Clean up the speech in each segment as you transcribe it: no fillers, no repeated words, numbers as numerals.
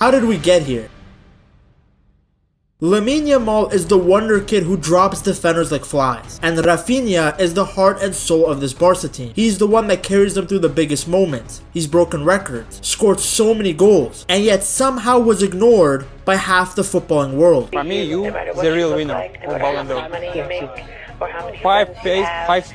How did we get here? Lamine Yamal is the wonder kid who drops defenders like flies, and Raphinha is the heart and soul of this Barça team. He's the one that carries them through the biggest moments. He's broken records, scored so many goals, and yet somehow was ignored by half the footballing world. For me, you the real winner of Ballon. Five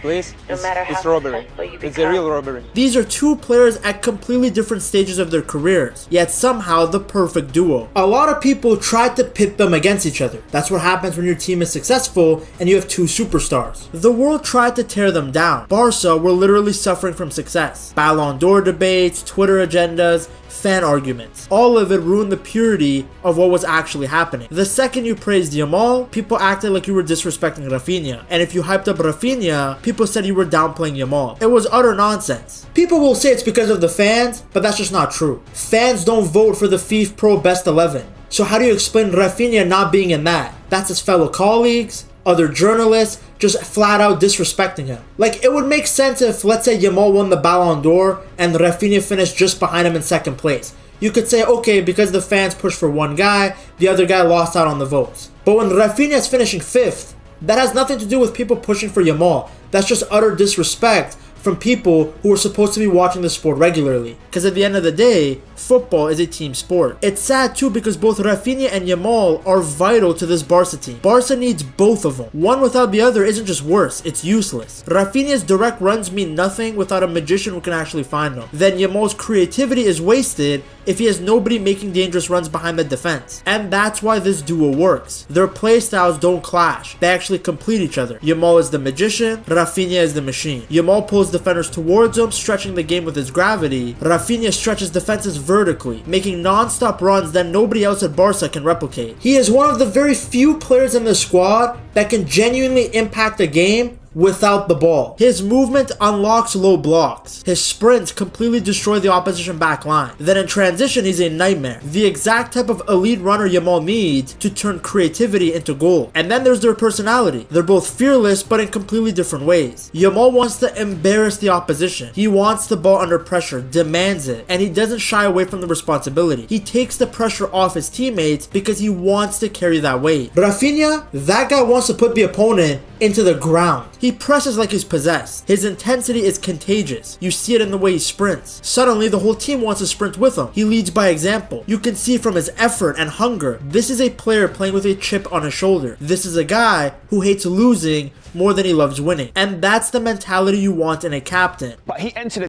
place is robbery. It's a real robbery. These are two players at completely different stages of their careers, yet somehow the perfect duo. A lot of people tried to pit them against each other. That's what happens when your team is successful and you have two superstars. The world tried to tear them down. Barca were literally suffering from success. Ballon d'Or debates, Twitter agendas, fan arguments. All of it ruined the purity of what was actually happening. The second you praised Yamal, people acted like you were disrespecting Raphinha. And if you hyped up Raphinha, people said you were downplaying Yamal. It was utter nonsense. People will say it's because of the fans, but that's just not true. Fans don't vote for the FIFA Pro Best 11. So how do you explain Raphinha not being in that? That's his fellow colleagues, other journalists, just flat out disrespecting him. Like, it would make sense if, let's say, Yamal won the Ballon d'Or and Raphinha finished just behind him in second place. You could say, okay, because the fans pushed for one guy, the other guy lost out on the votes. But when Raphinha is finishing 5th, that has nothing to do with people pushing for Yamal. That's just utter disrespect from people who are supposed to be watching the sport regularly. Because at the end of the day, football is a team sport. It's sad too because both Raphinha and Yamal are vital to this Barca team. Barca needs both of them. One without the other isn't just worse, it's useless. Raphinha's direct runs mean nothing without a magician who can actually find them. Then Yamal's creativity is wasted if he has nobody making dangerous runs behind the defense. And that's why this duo works. Their play styles don't clash. They actually complete each other. Yamal is the magician, Raphinha is the machine. Yamal pulls defenders towards him, stretching the game with his gravity. Raphinha stretches defenses vertically, making non-stop runs that nobody else at Barca can replicate. He is one of the very few players in the squad that can genuinely impact a game without the ball. His movement unlocks low blocks. His sprints completely destroy the opposition back line. Then in transition, he's a nightmare. The exact type of elite runner Yamal needs to turn creativity into goal. And then there's their personality. They're both fearless, but in completely different ways. Yamal wants to embarrass the opposition. He wants the ball under pressure, demands it, and he doesn't shy away from the responsibility. He takes the pressure off his teammates because he wants to carry that weight. Raphinha, that guy wants to put the opponent into the ground. He presses like he's possessed. His intensity is contagious. You see it in the way he sprints. Suddenly, the whole team wants to sprint with him. He leads by example. You can see from his effort and hunger. This is a player playing with a chip on his shoulder. This is a guy who hates losing more than he loves winning. And that's the mentality you want in a captain. But he entered